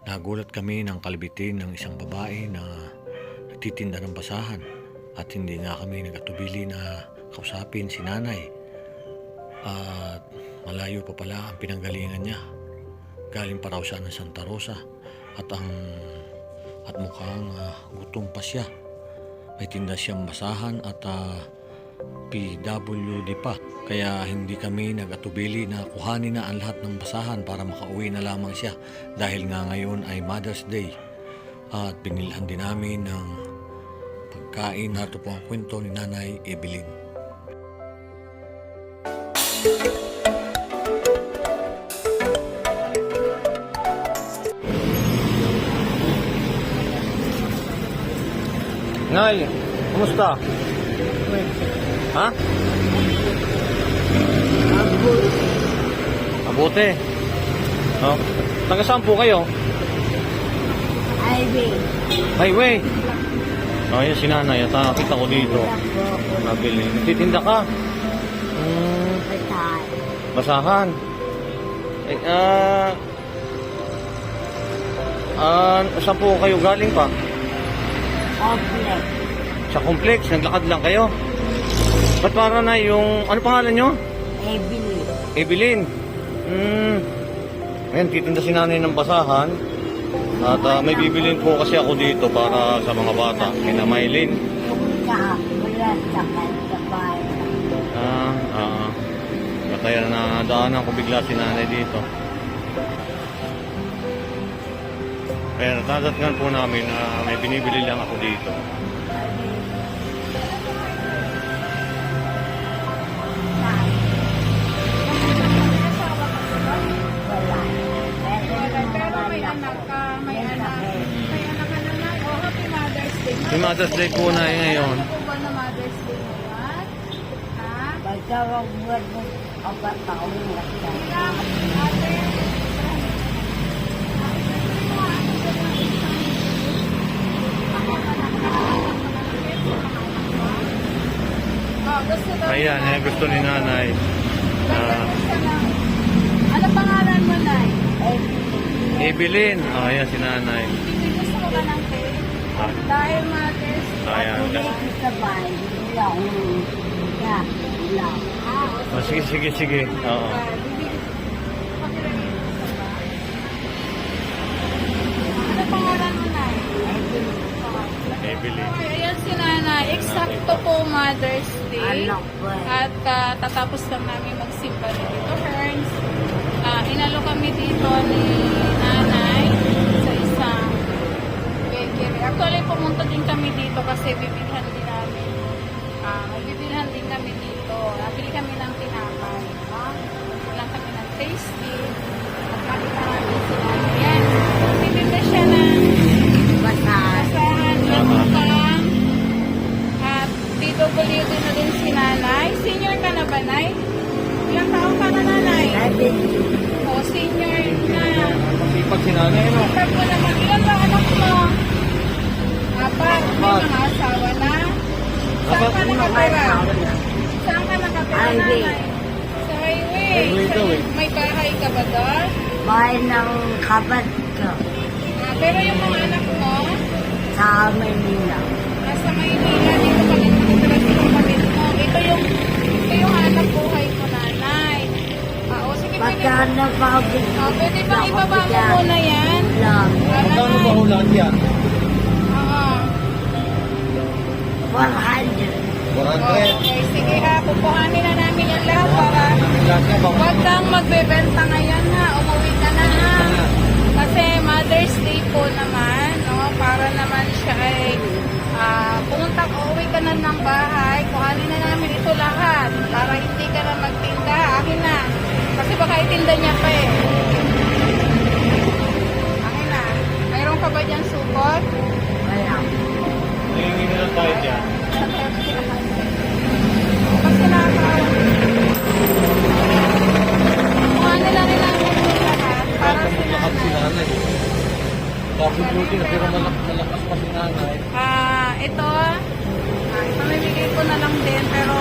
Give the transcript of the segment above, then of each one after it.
Nagulat kami ng kalbitin ng isang babae na nagtitinda ng basahan at hindi nga kami nagatubili na kausapin si nanay. At malayo pa pala ang pinanggalingan niya. Galing pa raw siya ng Santa Rosa at mukhang gutom pa siya. May tinda siyang basahan at PWD pa. Kaya hindi kami nag-atubili na kuhanin na ang lahat ng basahan para makauwi na lamang siya dahil nga ngayon ay Mother's Day. At binilhan din namin ng pagkain. Narito po ang kwento ni Nanay Evelyn. Nay, kumusta? Ha? Mabuti. Oh. Taga saan po kayo? Highway. Oh, yun si nanay. At nakakita ko dito. Nabili. Nagtitinda ka? Basahan. Eh, saan po kayo galing pa? Complex. Sa complex. Naglakad lang kayo? Ba't para na yung... Ano pangalan nyo? Evelyn. Evelyn. Ngayon, titinda si nanay ng basahan. At may bibilin po kasi ako dito para sa mga bata. Kina Maylin. Wala sa bahay. Kaya nadaanan ko bigla si nanay dito. Kaya natadatnan po namin na may binibili lang ako dito. Pero may anak ka, may anak. May anak ka na na. Oh, happy Mother's Day. Yung Mother's Day po na ngayon. Ano po ba na Mother's Day ngayon? Ha? Bagawag buwan mo apat taon na siya. Ayan, gusto ni nanay. Ano pangalan mo, Nay? Evelyn. Ayan si nanay. Gusto mo ba ng cake? Dahil Mother's Day. Ayan. Sa bahay. Sige. Oo. Ano pangalan mo, Nay? Evelyn. Ayan si Nanay. Eksakto po Mother's Day. At tatapos lang namin magsimba dito, Herns. Inalo kami dito ni Nanay sa isang bakery. Actually, pumunta din kami dito kasi bibilhan din namin. Magbibilhan din kami dito. Nabili kami ng tinapay. Bilang kami ng tasty. At makita namin si Nanay. Yan. Titinda siya ng basahan ng mukhang at PWD na din si Nanay. Senior ka na ba, Nay? Ilang taong ka na, Nanay? O, senior na. Sipag si nanay, no? Sipag mo naman. Ilan ba anak mo? Apat. May mga asawa na. Saan ka nakatira? Saan ka nakatira, Nanay? Sa highway. May bahay ka ba doon? Bahay ng kabat ko Pero yung mga anak mo, sa Manila. nasa Maynila, dito kami nakatira sa kapatid mo. Ito yung hanap buhay ko, Nanay. O, sige, pwede. Magkano pa Pwede bang ibaba mo muna yan? lang? Magkano ba ho lahat yan? Oo. 400. 400. Okay, sige ha. Pupuhanin na namin yan lahat para Lahat nga ba? huwag kang magbebenta ngayon ha. Umuwi ka na ha. Kasi Mother's Day po naman, no? Para naman siya ay uuwi ka na ng bahay. Kuhanin na namin ito lahat para hindi ka na magtinda. Akin na. Kasi baka itinda niya pa eh. Akin na. Mayroon ka ba dyan supot? Wala. Nangingin na lang tayo dyan. Kasi nakakawa. Kuhanin na rin namin ito lahat para Lahat si si Nanay. nanay. Tapos beauty na pero malakas pa si nanay. Ito, pamimigay ko na lang din, pero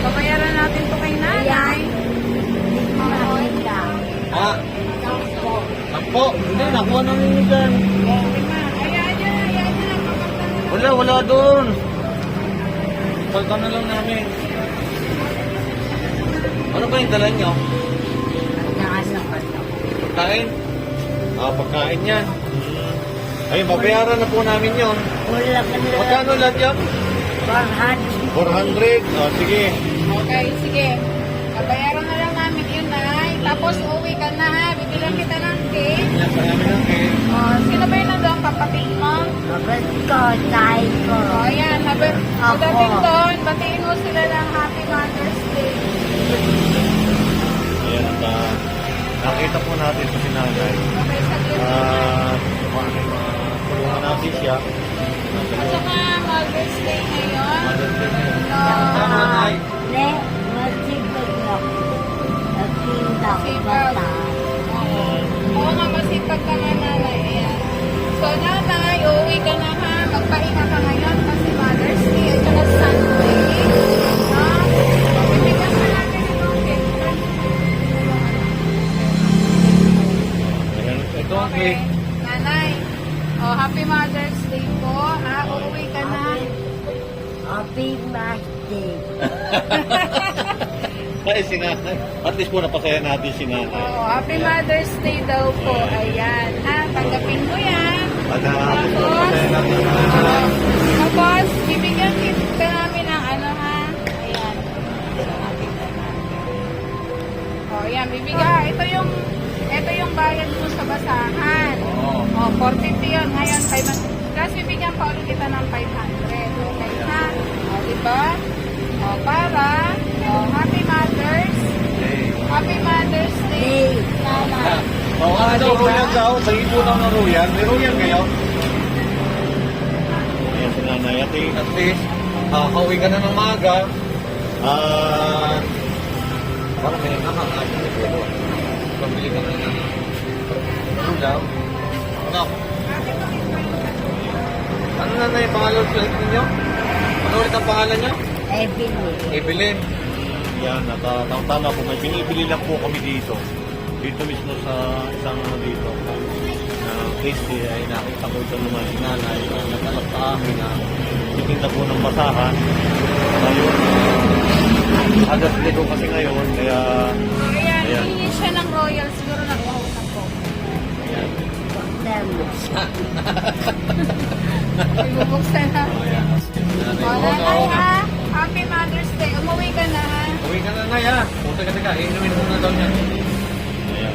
babayaran natin to kay Nanay. Oo. Ha? Tapos Po, hindi, nakuha na ninyo dyan. Okay ma. Ayan yan. Papagtan na. Wala doon. Palta na lang namin. Ano ba yung dala nyo? Nakasakot ako. Pagkain? Pagkain yan. Ayun, babayaran na po namin yun. Wala ka na. Magkano lahat yan? 400. Sige. Okay, sige. Babayaran na lang namin yun, Nay. Tapos uwi ka na ha. Bibilang kita ng cake. Yan pa namin ang cake. Sino ba yun nandun? Kapatid mo? Kapag ko, tayo ko. Ayan. Ako. Pagdating doon, batiin mo sila ng Happy Mother's Day. Ayan, at nakita po natin sa sinanay. Okay, saglit na. Tulungan natin siya. At saka Mother's Day ngayon. Mother's Day ngayon. No. Ne, masipag ako. Nagpinta ko Sipag. bata. Oo nga, masipag ka nga, Nanay. Ayan. So, Nanay, uuwi ka na ha. Magpahinga ka ngayon kasi Mother's Day at saka Sunday. Ha? Bibigyan ka natin ng cake. Ayan, ito ang Okay. cake. Nanay, Happy Mother's Day po. Ha? Uuwi ka na. Happy birthday. Ay, sinanay. At least po napasaya natin si nanay. Happy Mother's Day daw po. Ayan. Ha? Tanggapin mo yan. At napasaya natin si nanay. Tapos, bibigyan ka namin ng ano ha. Ayan. Ayan, bibigyan. Ito yung bayad mo sa basahan. Oo. 450 yun. Ngayon, 500. Plus, bibigyan pa ulit kita ng 500. Okay ha? Diba? Para, Happy Mother's. Happy Mother's Day. Nanay. Ano, Royal daw? Sa ipunan ng Royal. May Royal kayo? Ayan si nanay. At least, kauwi ka na ng maga. Parang may nakakain na pero pabili ka na ng ulam. Ano? Ano na yung pangalan ulit ninyo? Ano ulit ang pangalan nyo? Evelyn. Evelyn. Yan, at tama po, may binibili lang po kami dito. Dito mismo sa isang dito. Na case ay nakita ko ito naman si nanay na nag-alap sa amin na titinda po ng basahan. Ngayon, hagas dito kasi ngayon, kaya Ayan, hihingi siya ng royal. Siguro nag-uusap po. ayan. Ibubuksan na. Ayan. Nanay, Nanay ha, Happy Mother's Day. Umuwi ka na ha. uwi ka na na ya. Punta ka teka, inumin mo na daw niya. Ayan.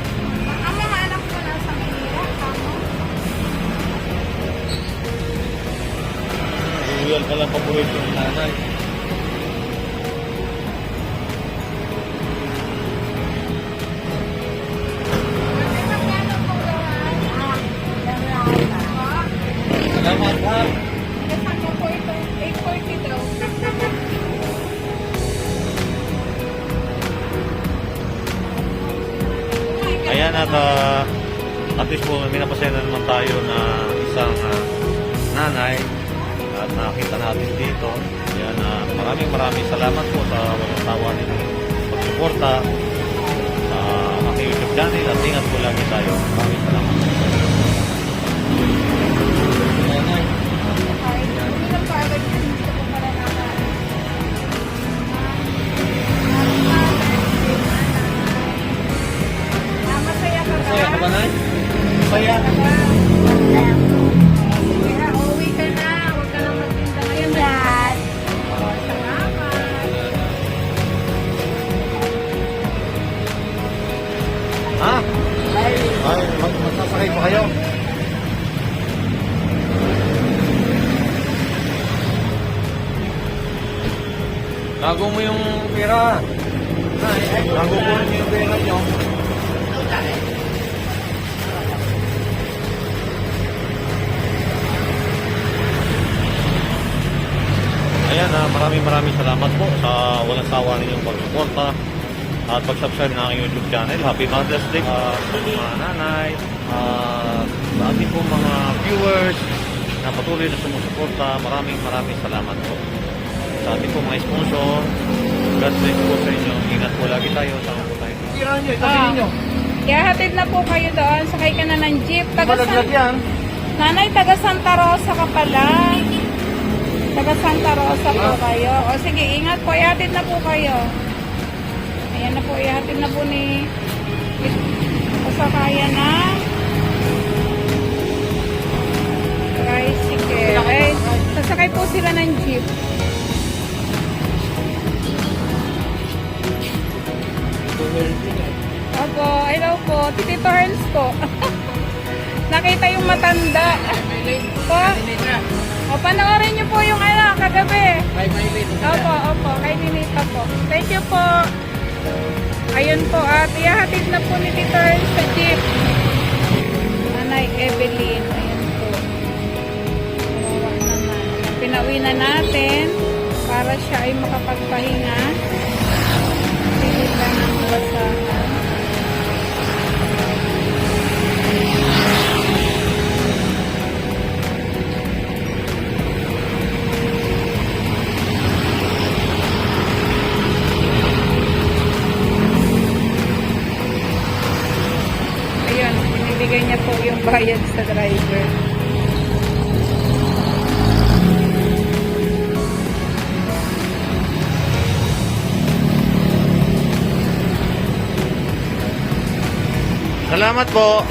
Ang mga anak ko nasa Manila. Ako. Royal ka lang paborito ng nanay. Kasi magkano po lahat? Salamat ha. Kasi ako po ito, 840 daw. Ayan at least po may napasaya na naman tayo na isang nanay at nakita natin dito. Ayan, maraming salamat po sa walang tawa ninyong pagsuporta sa aking YouTube channel at ingat po lagi tayo. Maraming salamat. Nanay. Hindi lang pa agad yun. Gusto ko pala naman. Masaya ka Masaya ka ba, ba? Nay? Masaya. Kaya uuwi ka na. Huwag ka lang magtinda ngayon. Salamat. Ha? Ay, magsasakay pa kayo? Tago mo yung pera. Tago mo yung pera nyo. Ayan, maraming salamat po sa walang sawa ninyong pagsuporta at pag-subscribe ng aking YouTube channel. Happy Mother's Day sa mga nanay, sa ating po mga viewers na patuloy na sumusuporta. Maraming salamat po. Sa ating po mga sponsor, God bless po sa inyo. Ingat po lagi tayo. Sama po tayo. Tira nyo, itabi ninyo. Ihahatid na po kayo doon. Sakay ka na ng jeep. Malaglag yan. Nanay, taga Santa Rosa ka pala. Taga Santa Rosa po kayo. O sige, ingat po. Ihatid na po kayo. Ayan na po. Ihatid na po ni kasakayan na tricycle. Eh, sasakay po sila ng jeep. Opo, hello po. Tito Herns po. Nakita yung matanda. Po. O, panoorin niyo po yung kagabi. Opo, opo. Kay Ninita po. Thank you po. Ayun po, at ihahatid na po ni Tito Herns sa jeep. Nanay Evelyn. Ayun po. Kawawa naman. Pinauwi na natin para siya ay makapagpahinga. Pilit lang ang basahan. Ayun, binibigay niya po yung bayad sa driver. Salamat po.